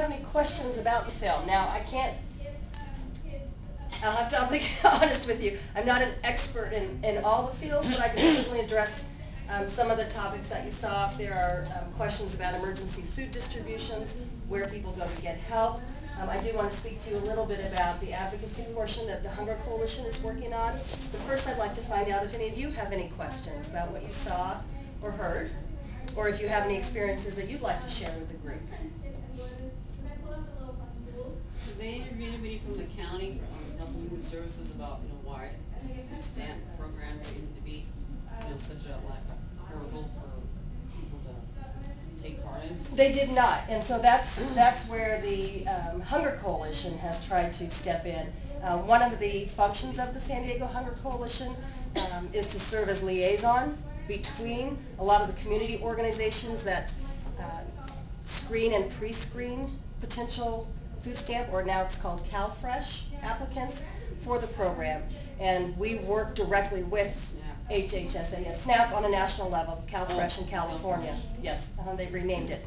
have any questions about the film. Now, I can't, I'll be honest with you, I'm not an expert in all the fields, but I can certainly address some of the topics that you saw. If there are questions about emergency food distributions, where people go to get help. I do want to speak to you a little bit about the advocacy portion that the Hunger Coalition is working on. But first, I'd like to find out if any of you have any questions about what you saw or heard, or if you have any experiences that you'd like to share with the group. Did they interview anybody from the county from Health and Human Services about why the stamp program seemed to be such a hurdle for people to take part in? They did not, and so that's where the Hunger Coalition has tried to step in. One of the functions of the San Diego Hunger Coalition is to serve as liaison between a lot of the community organizations that screen and pre-screen potential food stamp, or now it's called CalFresh applicants for the program. And we work directly with HHSA, SNAP on a national level, CalFresh in California. Yes, they've renamed it.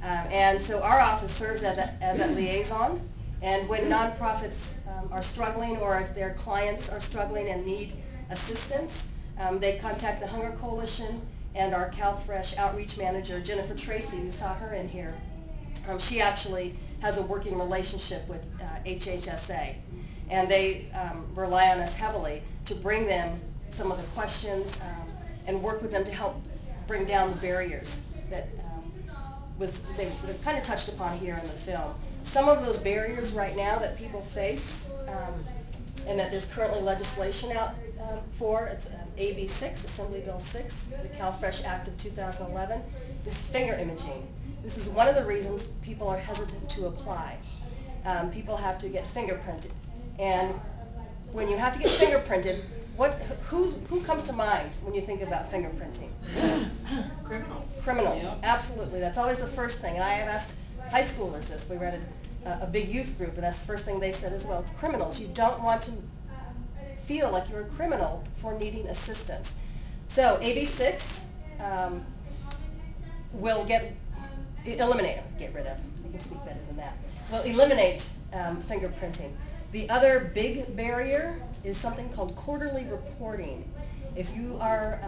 And so our office serves as that liaison, and when nonprofits are struggling, or if their clients are struggling and need assistance, they contact the Hunger Coalition, and our CalFresh outreach manager, Jennifer Tracy, you saw her in here, she actually has a working relationship with HHSA, and they rely on us heavily to bring them some of the questions and work with them to help bring down the barriers that they kind of touched upon here in the film. Some of those barriers right now that people face, and that there's currently legislation out for, it's AB 6, Assembly Bill 6, the CalFresh Act of 2011, is finger imaging. This is one of the reasons people are hesitant to apply. People have to get fingerprinted, and when you have to get fingerprinted, who comes to mind when you think about fingerprinting? Criminals. Criminals, Yep. Absolutely. That's always the first thing. And I have asked high schoolers this. We were at a big youth group, and that's the first thing they said as well. It's criminals. You don't want to feel like you're a criminal for needing assistance. So AB 6 will eliminate, get rid of, I can speak better than that, will eliminate fingerprinting. The other big barrier is something called quarterly reporting. If you are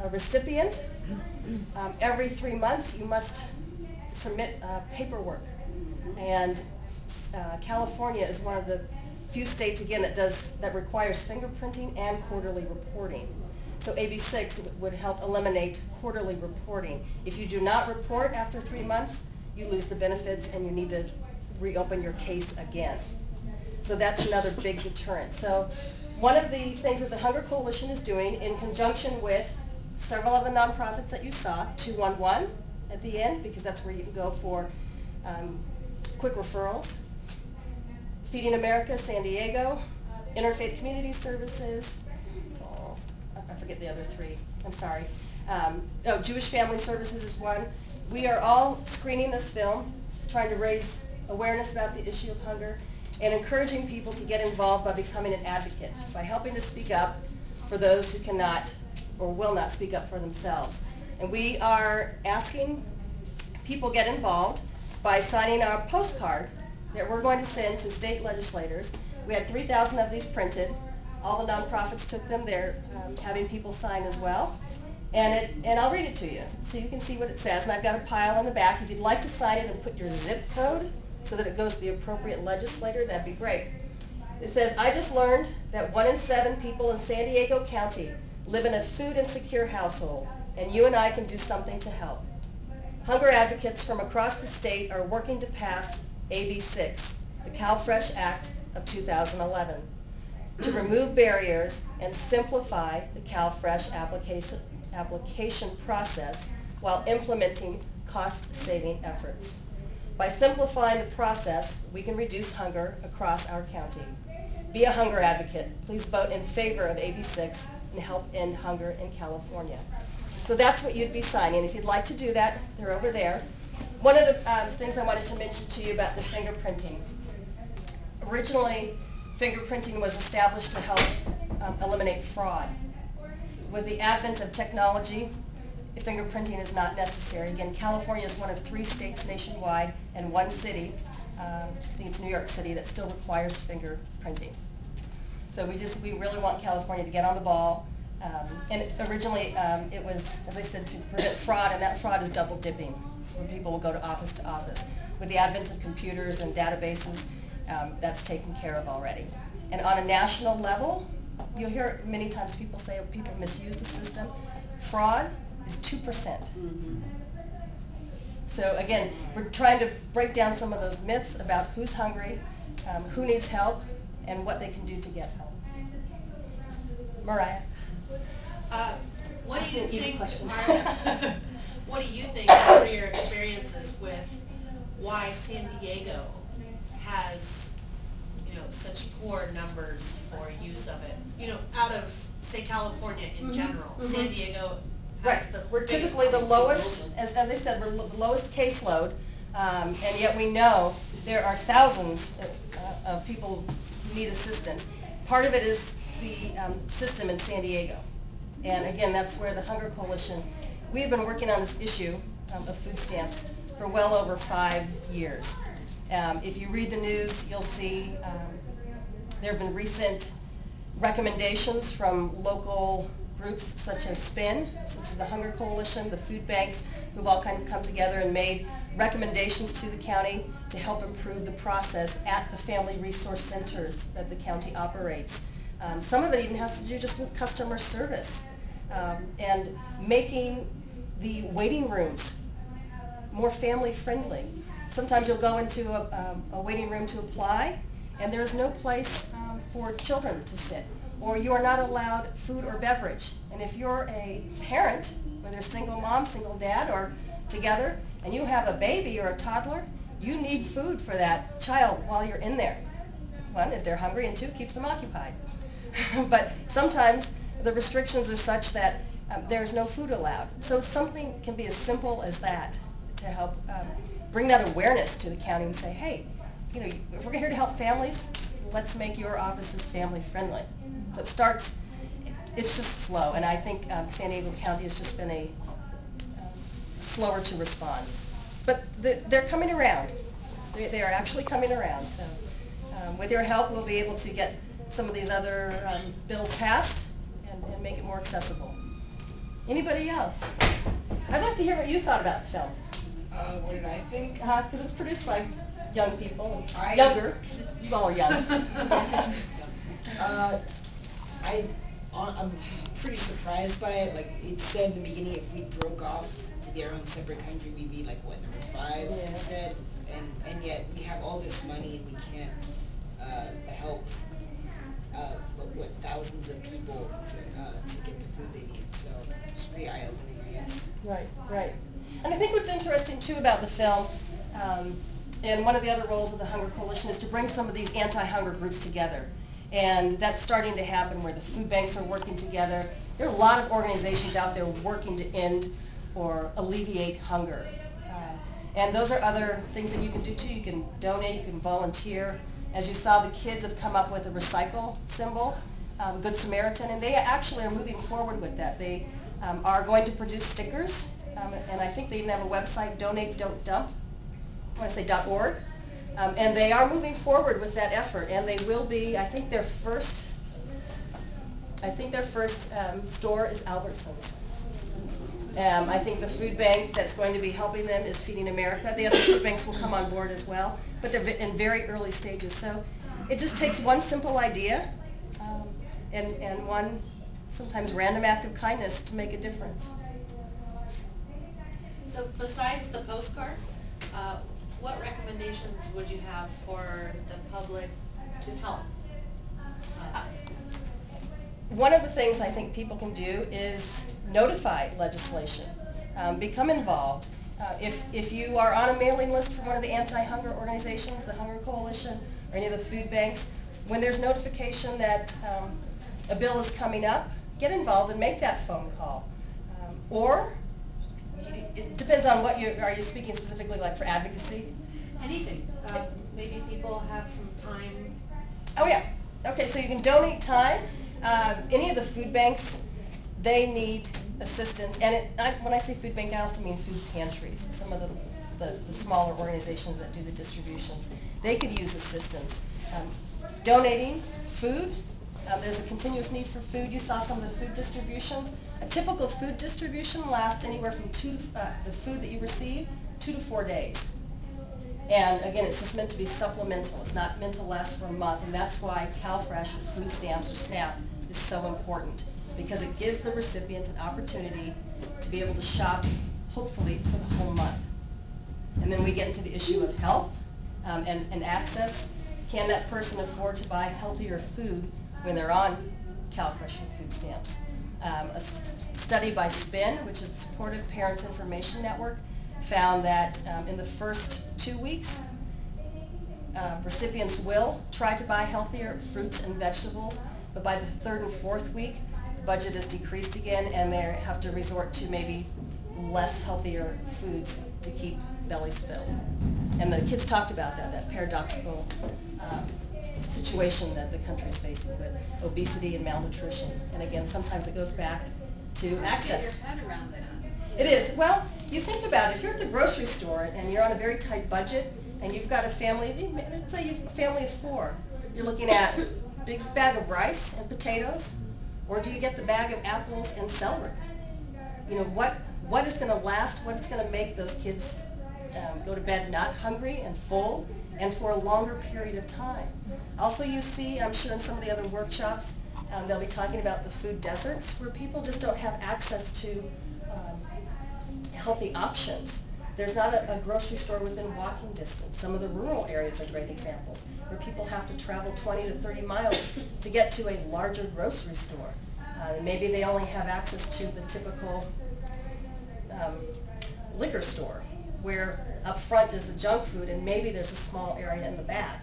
a recipient, every 3 months you must submit paperwork. And California is one of the few states, again, that requires fingerprinting and quarterly reporting. So AB 6 would help eliminate quarterly reporting. If you do not report after 3 months, you lose the benefits and you need to reopen your case again. So that's another big deterrent. So one of the things that the Hunger Coalition is doing, in conjunction with several of the nonprofits that you saw, 211 at the end, because that's where you can go for quick referrals, Feeding America, San Diego, Interfaith Community Services, I forget the other three, I'm sorry. Jewish Family Services is one. We are all screening this film, trying to raise awareness about the issue of hunger, and encouraging people to get involved by becoming an advocate, by helping to speak up for those who cannot or will not speak up for themselves. And we are asking people get involved by signing our postcard that we're going to send to state legislators. We had 3,000 of these printed. All the nonprofits took them. They're having people sign as well. And I'll read it to you so you can see what it says. And I've got a pile in the back. If you'd like to sign it and put your zip code so that it goes to the appropriate legislator, that'd be great. It says, I just learned that 1 in 7 people in San Diego County live in a food insecure household, and you and I can do something to help. Hunger advocates from across the state are working to pass AB 6, the CalFresh Act of 2011, to remove barriers and simplify the CalFresh application process while implementing cost-saving efforts. By simplifying the process, we can reduce hunger across our county. Be a hunger advocate. Please vote in favor of AB 6 and help end hunger in California. So that's what you'd be signing. If you'd like to do that, they're over there. One of the things I wanted to mention to you about the fingerprinting. Originally, fingerprinting was established to help eliminate fraud. With the advent of technology, fingerprinting is not necessary. Again, California is one of 3 states nationwide and 1 city I think it's New York City, that still requires fingerprinting. So we really want California to get on the ball. And originally it was, as I said, to prevent fraud, and that fraud is double dipping, where people will go to office. With the advent of computers and databases, that's taken care of already. And on a national level, you'll hear many times people say people misuse the system. Fraud is 2%. Mm-hmm. So again, we're trying to break down some of those myths about who's hungry, who needs help, and what they can do to get help. Mariah? What do you Easy think question. what do you think are your experiences with why San Diego has, such poor numbers for use of it? Out of, say, California in general, San Diego has the We're typically the lowest, as they said, we're the lowest caseload, and yet we know there are thousands of people who need assistance. Part of it is the system in San Diego. And again, that's where the Hunger Coalition, we have been working on this issue of food stamps for well over 5 years. If you read the news, you'll see there have been recent recommendations from local groups such as SPIN, such as the Hunger Coalition, the food banks, who've all kind of come together and made recommendations to the county to help improve the process at the family resource centers that the county operates. Some of it even has to do just with customer service and making the waiting rooms more family friendly. Sometimes you'll go into a waiting room to apply, and there's no place for children to sit, or you are not allowed food or beverage. And if you're a parent, whether single mom, single dad, or together, and you have a baby or a toddler, you need food for that child while you're in there. One, if they're hungry, and two, keeps them occupied. But sometimes the restrictions are such that there's no food allowed. So something can be as simple as that to help bring that awareness to the county and say, hey, if we're here to help families, let's make your offices family friendly. So it starts, it's just slow, and I think San Diego County has just been slower to respond. But they're coming around. They are actually coming around. So with your help, we'll be able to get some of these other bills passed and make it more accessible. Anybody else? I'd like to hear what you thought about the film. What did I think? Because it's produced by young people, younger. You all are young. I'm pretty surprised by it. Like it said in the beginning, if we broke off to be our own separate country, we'd be like what, number 5? Yeah. It said, and yet we have all this money and we can't help thousands of people to get the food they need. So it's pretty eye-opening, I guess. Right. And I think what's interesting too about the film, and one of the other roles of the Hunger Coalition, is to bring some of these anti-hunger groups together. And that's starting to happen where the food banks are working together. There are a lot of organizations out there working to end or alleviate hunger. And those are other things that you can do too. You can donate, you can volunteer. As you saw, the kids have come up with a recycle symbol, a Good Samaritan, and they actually are moving forward with that. They are going to produce stickers, and I think they even have a website, Donate Don't Dump, I want to say .org, and they are moving forward with that effort, and they will be, I think their first store is Albertsons. I think the food bank that's going to be helping them is Feeding America. The other food banks will come on board as well, but they're in very early stages. So it just takes one simple idea and one sometimes random act of kindness to make a difference. So besides the postcard, what recommendations would you have for the public to help? One of the things I think people can do is notify legislation, become involved. If you are on a mailing list for one of the anti-hunger organizations, the Hunger Coalition, or any of the food banks, when there's notification that a bill is coming up, get involved and make that phone call. Or, it depends on what are you speaking specifically like for advocacy? Anything. Maybe people have some time. Oh yeah. Okay, so you can donate time. Any of the food banks, they need assistance. And when I say food bank, I also mean food pantries. Some of the the smaller organizations that do the distributions. They could use assistance. Donating food. There's a continuous need for food. You saw some of the food distributions. A typical food distribution lasts anywhere from the food that you receive, 2 to 4 days. And again, it's just meant to be supplemental. It's not meant to last for a month, and that's why CalFresh food stamps or SNAP is so important, because it gives the recipient an opportunity to be able to shop, hopefully, for the whole month. And then we get into the issue of health and access. Can that person afford to buy healthier food when they're on CalFresh food stamps? A study by SPIN, which is the Supportive Parents Information Network, found that in the first 2 weeks, recipients will try to buy healthier fruits and vegetables, but by the 3rd and 4th week, the budget is decreased again, and they have to resort to maybe less healthier foods to keep bellies filled. And the kids talked about that paradoxical situation that the country is facing with obesity and malnutrition. And again, sometimes it goes back to access. Get your head around that. It is. Well, you think about it. If you're at the grocery store and you're on a very tight budget and you've got a family, let's say you've a family of 4, you're looking at a big bag of rice and potatoes, or do you get the bag of apples and celery? You know, what is going to last, what is going to make those kids go to bed not hungry and full and for a longer period of time? Also, you see, I'm sure in some of the other workshops, they'll be talking about the food deserts, where people just don't have access to healthy options. There's not a grocery store within walking distance. Some of the rural areas are great examples, where people have to travel 20 to 30 miles to get to a larger grocery store. Maybe they only have access to the typical liquor store, where up front is the junk food, and maybe there's a small area in the back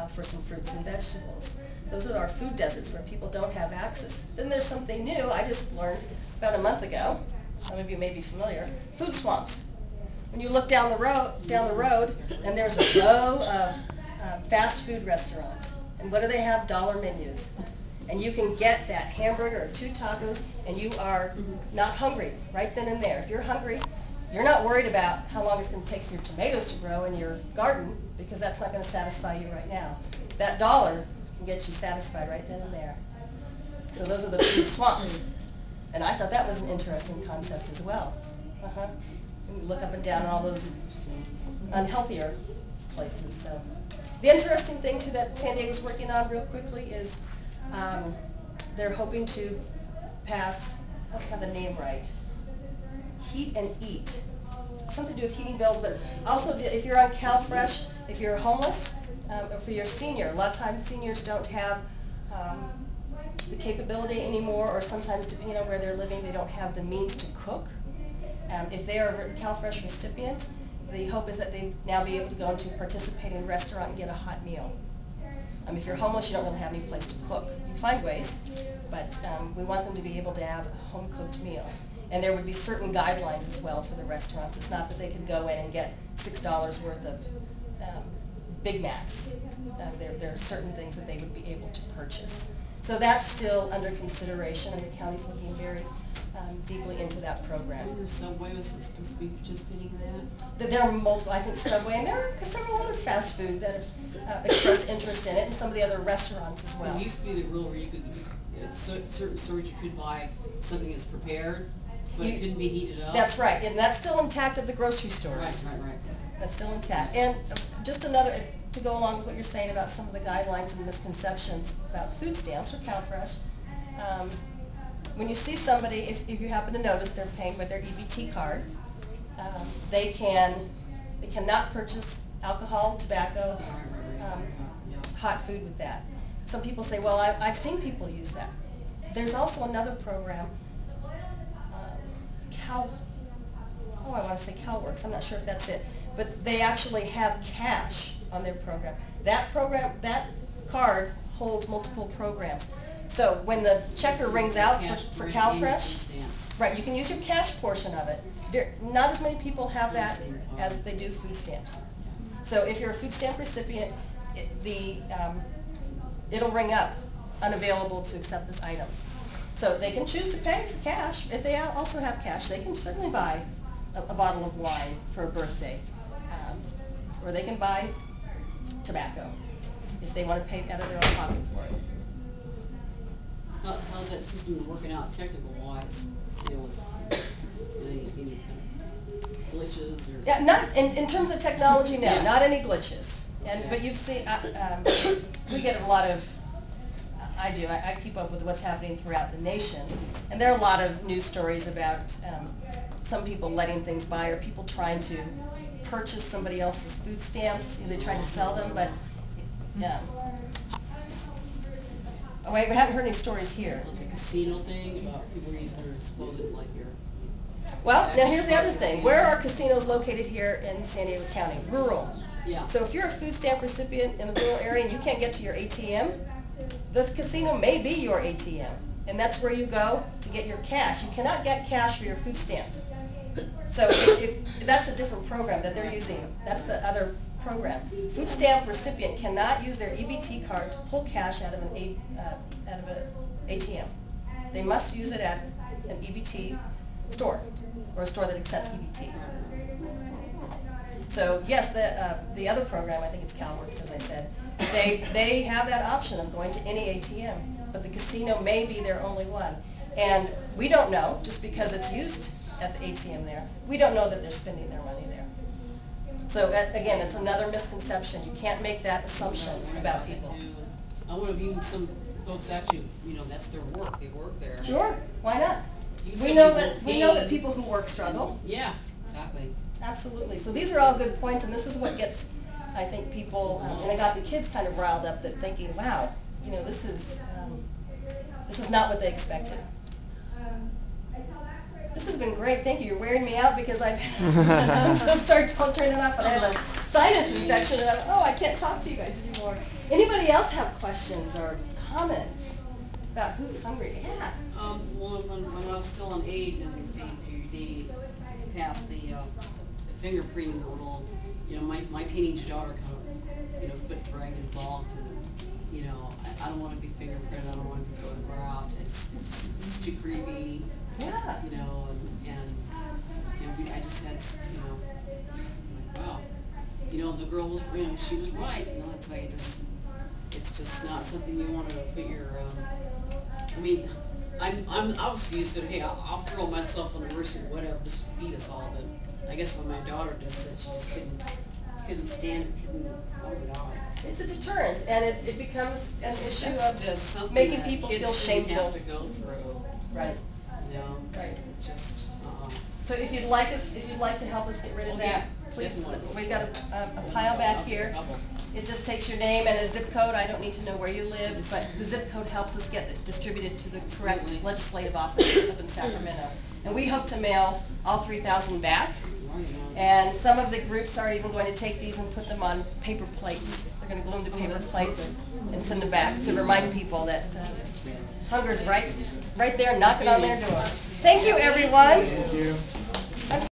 for some fruits and vegetables. Those are our food deserts, where people don't have access. Then there's something new I just learned about a month ago. Some of you may be familiar. Food swamps. When you look down the road, and there's a row of fast food restaurants. And what do they have? Dollar menus. And you can get that hamburger or 2 tacos, and you are not hungry right then and there. If you're hungry, you're not worried about how long it's going to take for your tomatoes to grow in your garden, because that's not going to satisfy you right now. That dollar can get you satisfied right then and there. So those are the food swamps. And I thought that was an interesting concept as well. And you look up and down all those unhealthier places. So the interesting thing too that San Diego's working on real quickly is they're hoping to pass, I don't have the name right, Heat and Eat. Something to do with heating bills, but also if you're on CalFresh, if you're homeless, or if you're a senior, a lot of times seniors don't have the capability anymore, or sometimes depending on where they're living, they don't have the means to cook. If they are a CalFresh recipient, the hope is that they now be able to go into participate in a restaurant and get a hot meal. If you're homeless, you don't really have any place to cook. You find ways, but we want them to be able to have a home-cooked meal. And there would be certain guidelines as well for the restaurants. It's not that they could go in and get $6 worth of Big Macs. There are certain things that they would be able to purchase. So that's still under consideration, and the county's looking very deeply into that program. Subway was supposed to be participating in that? There are multiple, I think Subway, and there are several other fast food that have expressed interest in it, and some of the other restaurants as well. Because it used to be the rule where you could, at certain stores you could buy something that's prepared, but it couldn't be heated up. That's right, and that's still intact at the grocery stores. Right. That's still intact. And just another, to go along with what you're saying about some of the guidelines and misconceptions about food stamps or CalFresh, when you see somebody, if you happen to notice they're paying with their EBT card, they cannot purchase alcohol, tobacco, hot food with that. Some people say, well, I've seen people use that. There's also another program, I want to say CalWorks, I'm not sure if that's it, but they actually have cash on their program. That card holds multiple programs. So when the checker rings out for CalFresh, right, you can use your cash portion of it. Not as many people have that as they do food stamps. So if you're a food stamp recipient, it'll ring up, unavailable to accept this item. So they can choose to pay for cash. If they also have cash, they can certainly buy a bottle of wine for a birthday. or they can buy tobacco if they want to pay out of their own pocket for it. How's that system working out technical wise? You know, with any kind of glitches or? Yeah, not in terms of technology. No, Yeah. not any glitches. And Yeah. but you've seen we get a lot of. I do. I keep up with what's happening throughout the nation, and there are a lot of news stories about some people letting things by, or people trying to purchase somebody else's food stamps. They try to sell them, but we haven't heard any stories here. Like the casino thing about people using their supposed like your. Well, now here's the other thing. Where are casinos located here in San Diego County? Rural. Yeah. So if you're a food stamp recipient in the rural area and you can't get to your ATM, the casino may be your ATM, and that's where you go to get your cash. You cannot get cash for your food stamp. So that's a different program that they're using. That's the other program. Food stamp recipient cannot use their EBT card to pull cash out of an ATM. They must use it at an EBT store, or a store that accepts EBT. So yes, the other program, I think it's CalWorks, as I said, they have that option of going to any ATM, but the casino may be their only one. And we don't know, just because it's used at the ATM there, we don't know that they're spending their money there. So again, that's another misconception. You can't make that assumption about people. I wonder if even some folks actually, you know, that's their work. They work there. Sure, why not? We know that people who work struggle. Yeah, exactly. Absolutely. So these are all good points, and this is what gets, I think, people, and I got the kids kind of riled up, that thinking, wow, you know, this is not what they expected. This has been great. Thank you. You're wearing me out because I'm so sorry. Don't turn it off, but I have a sinus infection, and I can't talk to you guys anymore. Anybody else have questions or comments about who's hungry? Yeah. Well, when I was still on aid, and they passed the fingerprinting rule, you know, my teenage daughter kind of, you know, foot drag involved, and you know, I don't want to be fingerprinted. I don't want to be photographed. It's too creepy. Yeah. You know, and you know, I just had, you know, like, wow, you know, the girl was, you know, she was right. You know, it's like it's just not something you want to put your. I mean, I'm obviously used to, hey, I'll throw myself on the mercy or whatever, just to feed us all. But I guess when my daughter just said she just couldn't stand it, couldn't hold it out. It's a deterrent, and it becomes an issue That's of just something making that people kids feel shouldn't shameful. have to go through. Right. You know, Right. just. So if you'd like to help us get rid of that, please. Definitely. We've got a pile back here. It just takes your name and a zip code. I don't need to know where you live, but the zip code helps us get it distributed to the correct legislative office up in Sacramento. And we hope to mail all 3,000 back. And some of the groups are even going to take these and put them on paper plates. They're going to glue them to paper plates and send them back to remind people that hunger's right there knocking on their door. Thank you, everyone. Thank you.